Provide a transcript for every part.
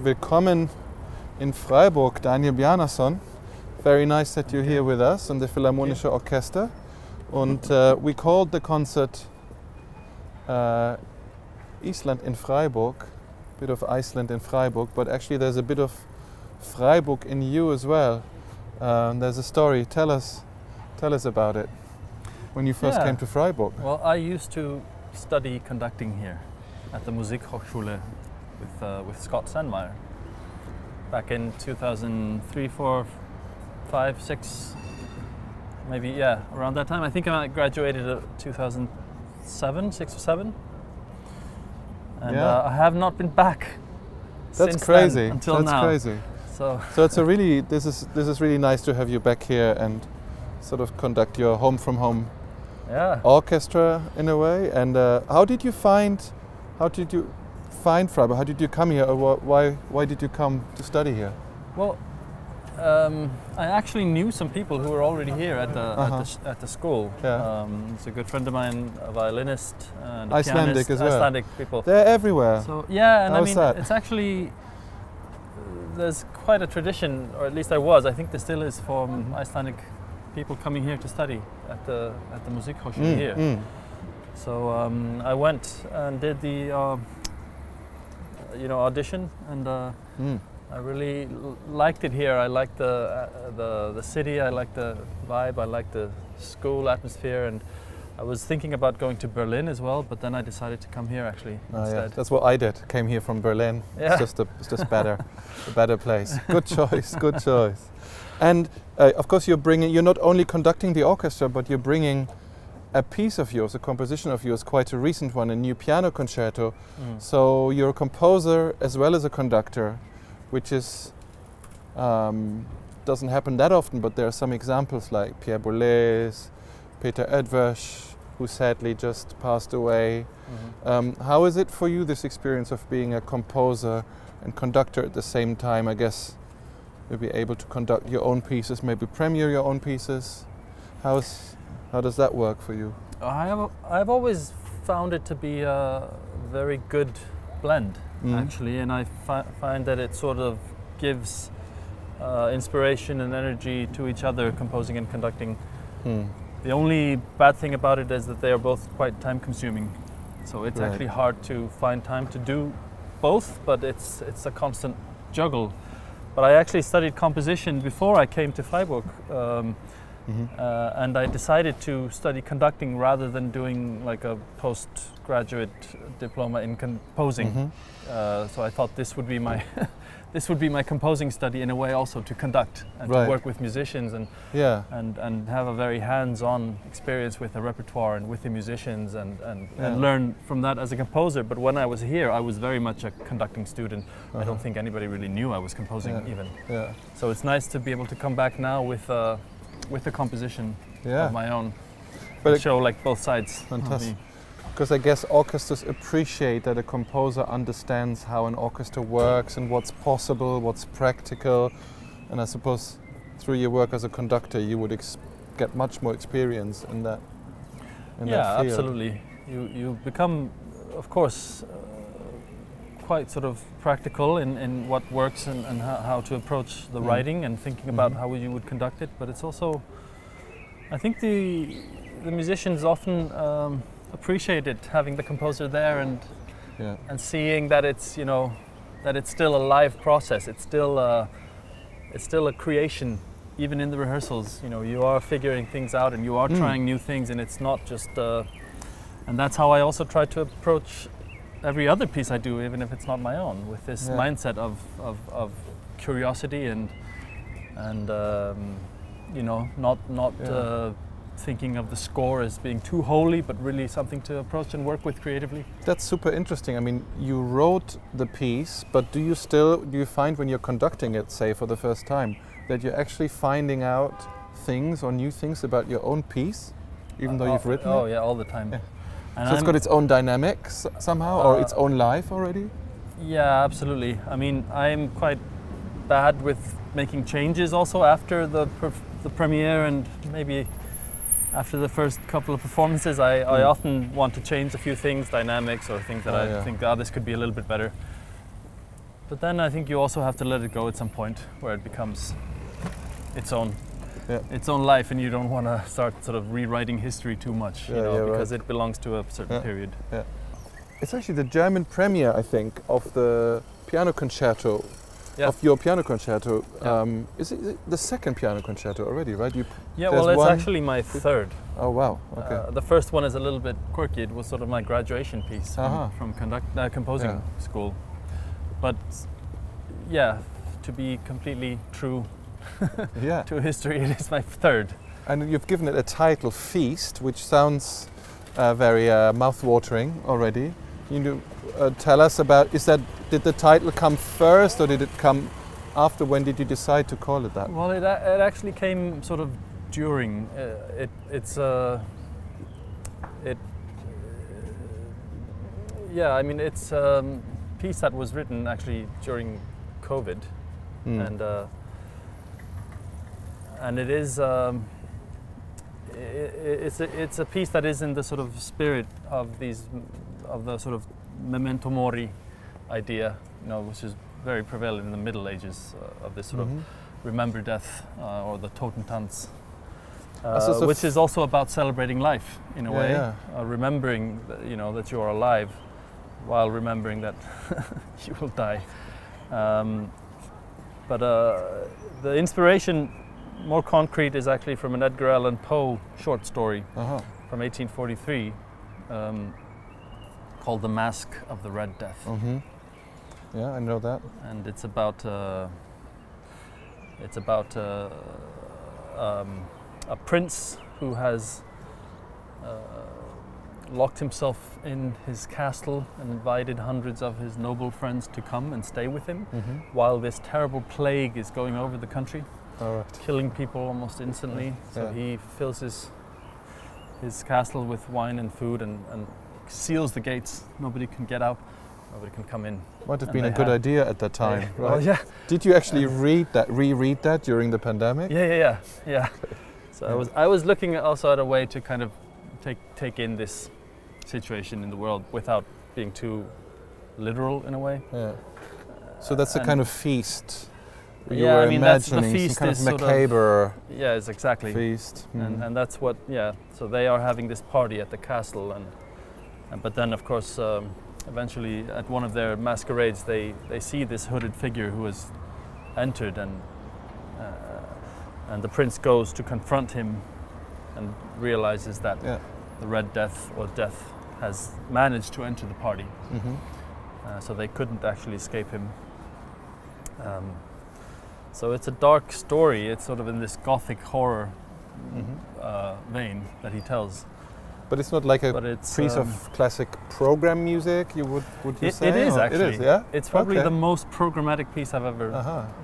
willkommen in Freiburg, Daníel Bjarnason. Very nice that you're here with us on the Philharmonische Orchester. And we called the concert Island in Freiburg, a bit of Iceland in Freiburg, but actually there's a bit of Freiburg in you as well. There's a story. Tell us about it. When you first came to Freiburg. Well, I used to study conducting here at the Musik Hochschule with Scott Sandmeyer back in 2003, 4, 5, 6, maybe, around that time. I think I graduated in 2007, 6 or 7. And I have not been back since then until now. That's crazy. So it's a really, this is really nice to have you back here and sort of conduct your home from home orchestra in a way. And how did you find Freiburg? How did you come here? Or why did you come to study here? Well, I actually knew some people who were already here at the school. Yeah. It's a good friend of mine, a violinist, and a Icelandic pianist, as well. Icelandic people. They're everywhere. So and How's that? it's actually there's quite a tradition, or at least there was. I think there still is for Icelandic people coming here to study at the Musik Hochschule here. So I went and did the audition, and I really liked it here. I liked the city. I liked the vibe. I liked the school atmosphere, and I was thinking about going to Berlin as well, but then I decided to come here actually instead. That's what I did. Came here from Berlin. Yeah. It's just better, a better place. Good choice. Good choice. And of course, you're not only conducting the orchestra, but you're bringing a piece of yours, a composition of yours, quite a recent one, a new piano concerto. So you're a composer as well as a conductor, which is doesn't happen that often, but there are some examples like Pierre Boulez, Peter Edvers, who sadly just passed away. How is it for you, this experience of being a composer and conductor at the same time? I guess you'll be able to conduct your own pieces, maybe premiere your own pieces. How does that work for you? I've always found it to be a very good blend, actually, and I find that it sort of gives inspiration and energy to each other, composing and conducting. The only bad thing about it is that they are both quite time-consuming, so it's actually hard to find time to do both, but it's a constant juggle. But I actually studied composition before I came to Freiburg. And I decided to study conducting rather than doing like a postgraduate diploma in composing. So I thought this would be my my composing study in a way, also to conduct and to work with musicians and have a very hands-on experience with the repertoire and with the musicians and learn from that as a composer. But when I was here, I was very much a conducting student. I don't think anybody really knew I was composing even. So it's nice to be able to come back now with a composition of my own, but show like both sides. Fantastic. Because I guess orchestras appreciate that a composer understands how an orchestra works and what's possible, what's practical, and I suppose through your work as a conductor you would get much more experience in that field. Absolutely. You become, of course, quite sort of practical in what works and how to approach the writing and thinking about how you would conduct it. But it's also, I think the musicians often appreciate it, having the composer there and seeing that it's that it's still a live process. It's still a creation, even in the rehearsals. You are figuring things out and you are trying new things, and it's not just. And that's how I also try to approach every other piece I do, even if it's not my own, with this mindset of curiosity and not thinking of the score as being too holy, but really something to approach and work with creatively. That's super interesting. I mean, you wrote the piece, but do you find when you're conducting it, say for the first time, that you're actually finding out things or new things about your own piece, even though you've written it? Oh yeah, all the time. And so it's got its own dynamics somehow, or its own life already? Yeah, absolutely. I mean, I'm quite bad with making changes also after the premiere, and maybe after the first couple of performances, I often want to change a few things, dynamics or things that I think, this could be a little bit better. But then I think you also have to let it go at some point where it becomes its own life, and you don't want to start sort of rewriting history too much, because it belongs to a certain period. Yeah. It's actually the German premiere, I think, of the piano concerto, of your piano concerto. Is it the second piano concerto already, right? Well, it's actually my third. Oh, wow. Okay. The first one is a little bit quirky. It was sort of my graduation piece from composing school. But yeah, to be completely true to history, it is my third. And you've given it a title, FEAST, which sounds very mouth-watering already. Can you tell us about, did the title come first or did it come after? When did you decide to call it that? Well, it actually came sort of during. It's a piece that was written actually during COVID, and it is it's a piece that is in the sort of spirit of the sort of memento mori idea, which is very prevalent in the Middle Ages, of this sort of remember death, or the Totentanz, which is also about celebrating life in a way, remembering that you are alive while remembering that you will die. But the inspiration, more concrete, is actually from an Edgar Allan Poe short story from 1843 called "The Mask of the Red Death." Yeah, I know that. And it's about a prince who has locked himself in his castle and invited hundreds of his noble friends to come and stay with him while this terrible plague is going over the country, killing people almost instantly. So he fills his castle with wine and food and seals the gates. Nobody can get out, nobody can come in. Might have been a good idea at that time, right? Well, yeah. Did you actually reread that during the pandemic? Yeah. So I was looking also at a way to kind of take in this situation in the world without being too literal in a way. Yeah. So that's a kind of feast. You yeah, were I mean imagining that's the feast, some kind is of macabre it's exactly feast. And that's what so they are having this party at the castle, and but then of course eventually at one of their masquerades they see this hooded figure who has entered, and the prince goes to confront him and realizes that the Red Death or death has managed to enter the party, so they couldn't actually escape him. So it's a dark story. It's sort of in this gothic horror vein that he tells. But it's not like a piece of classic program music, would you say? It is actually. It is, yeah? It's probably the most programmatic piece I've ever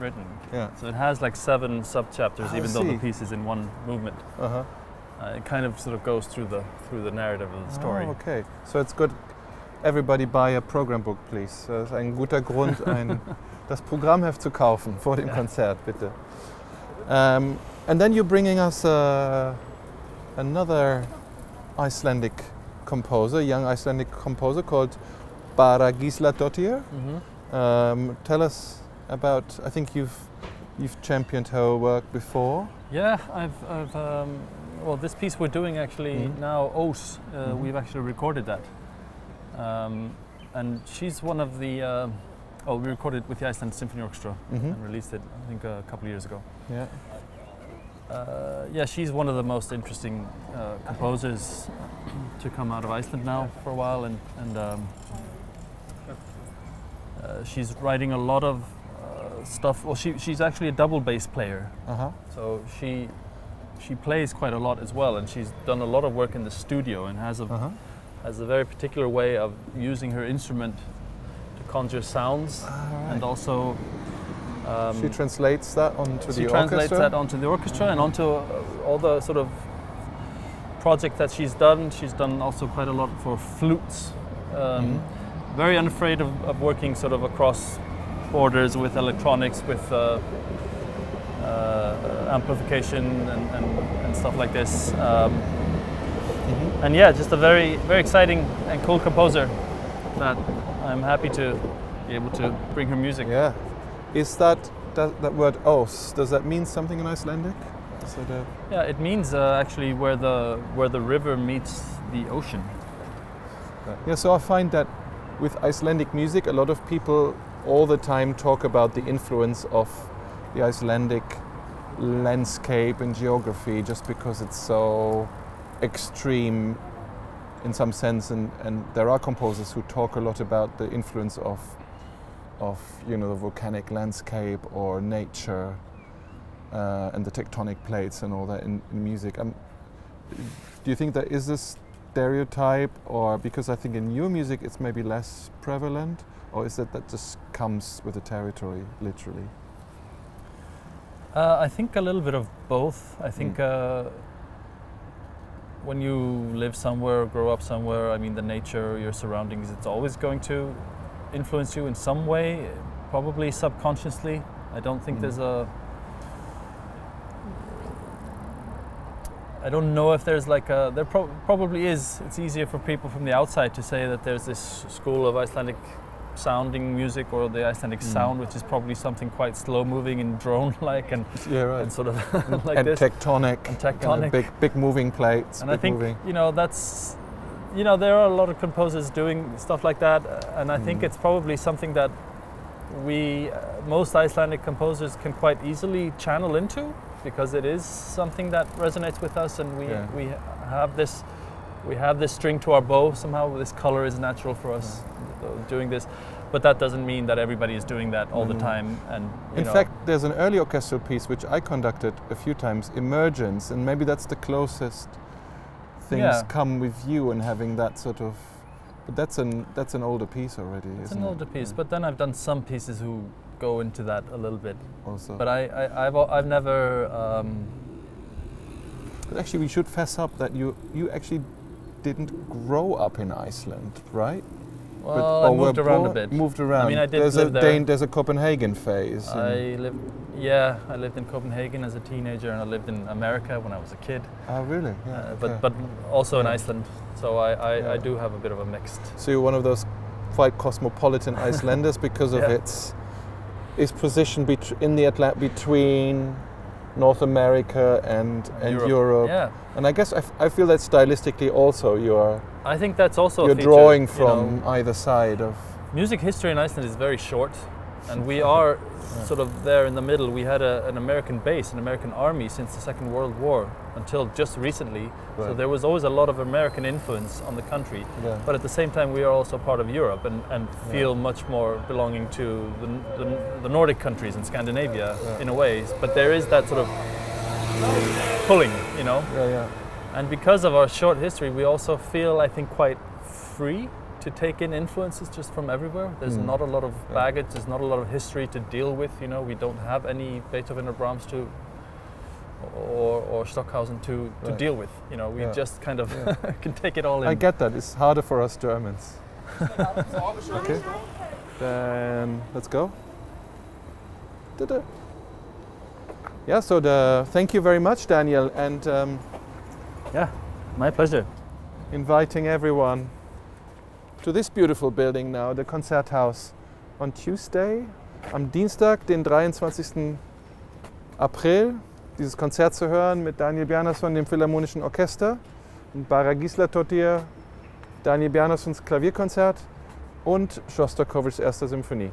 written. Yeah. So it has like 7 sub-chapters, even though the piece is in one movement. It kind of sort of goes through the narrative of the story. Oh, okay. So it's good. Everybody buy a program book, please. Das ist ein guter Grund, das Programmheft zu kaufen vor dem Konzert, bitte. And then you're bringing us another Icelandic composer, young Icelandic composer called Bara Gísladóttir. Tell us about. I think you've championed her work before. Yeah, I've well, this piece we're doing actually now, Ós, we've actually recorded that. And she's one of the, we recorded with the Iceland Symphony Orchestra and released it, I think, a couple of years ago. Yeah. She's one of the most interesting composers to come out of Iceland now for a while, and she's writing a lot of stuff. Well, she's actually a double bass player, so she plays quite a lot as well, and she's done a lot of work in the studio and has a very particular way of using her instrument to conjure sounds, and also she translates that onto the orchestra? She translates that onto the orchestra and onto all the sort of projects that she's done. She's done also quite a lot for flutes. Very unafraid of working sort of across borders with electronics, with amplification and stuff like this. And yeah, just a very, very exciting and cool composer that I'm happy to be able to bring her music. Yeah. Is that word os, does that mean something in Icelandic? Yeah, it means actually where the river meets the ocean. Yeah, so I find that with Icelandic music, a lot of people all the time talk about the influence of the Icelandic landscape and geography, just because it's so extreme in some sense, and there are composers who talk a lot about the influence of the volcanic landscape or nature and the tectonic plates and all that in music. Do you think there is this stereotype, or because I think in your music it's maybe less prevalent, or is that just comes with the territory, literally? I think a little bit of both. I think when you live somewhere, grow up somewhere, I mean the nature, your surroundings, it's always going to influence you in some way, probably subconsciously. I don't think there's I don't know if there's like there probably is. It's easier for people from the outside to say that there's this school of Icelandic sounding music, or the Icelandic sound, which is probably something quite slow moving and drone-like, and and sort of like and this. Tectonic, and tectonic, big moving plates. And I think that's there are a lot of composers doing stuff like that, and I think it's probably something that most Icelandic composers can quite easily channel into, because it is something that resonates with us, and we have this string to our bow somehow. This color is natural for us doing this, but that doesn't mean that everybody is doing that all the time. And in fact, there's an early orchestral piece which I conducted a few times, Emergence, and maybe that's the closest things come with you and having that sort of. But that's an older piece already. It's an older piece, but then I've done some pieces who go into that a little bit also. But I've never. But actually, we should fess up that you actually didn't grow up in Iceland, right? Well, I moved around a bit. Moved around. I mean, I did live there. There's a Copenhagen phase. I lived in Copenhagen as a teenager, and I lived in America when I was a kid. Oh, really? Yeah. But also in Iceland. So I do have a bit of a mixed. So you're one of those quite cosmopolitan Icelanders because of its position in the Atlantic between North America and Europe. Yeah. And I guess I feel that stylistically also I think that's also you're drawing from either side of. Music history in Iceland is very short, and we are sort of there in the middle. We had an American base, an American army since the Second World War until just recently. Right. So there was always a lot of American influence on the country. Yeah. But at the same time, we are also part of Europe and feel much more belonging to the Nordic countries and Scandinavia in a way. But there is that sort of pulling, Yeah, yeah. And because of our short history, we also feel, I think, quite free to take in influences just from everywhere. There's not a lot of baggage, there's not a lot of history to deal with, We don't have any Beethoven or Brahms or Stockhausen to deal with, We just kind of can take it all in. I get that, it's harder for us Germans. Okay, then let's go. Yeah, so thank you very much, Daniel, and my pleasure. Inviting everyone to this beautiful building now, the Konzerthaus, on Tuesday, am Dienstag, den 23. April, dieses Konzert zu hören mit Daníel Bjarnason, dem Philharmonischen Orchester, und Baragisla-Totir, Daníel Bjarnasons Klavierkonzert und Shostakovichs erster Symphonie.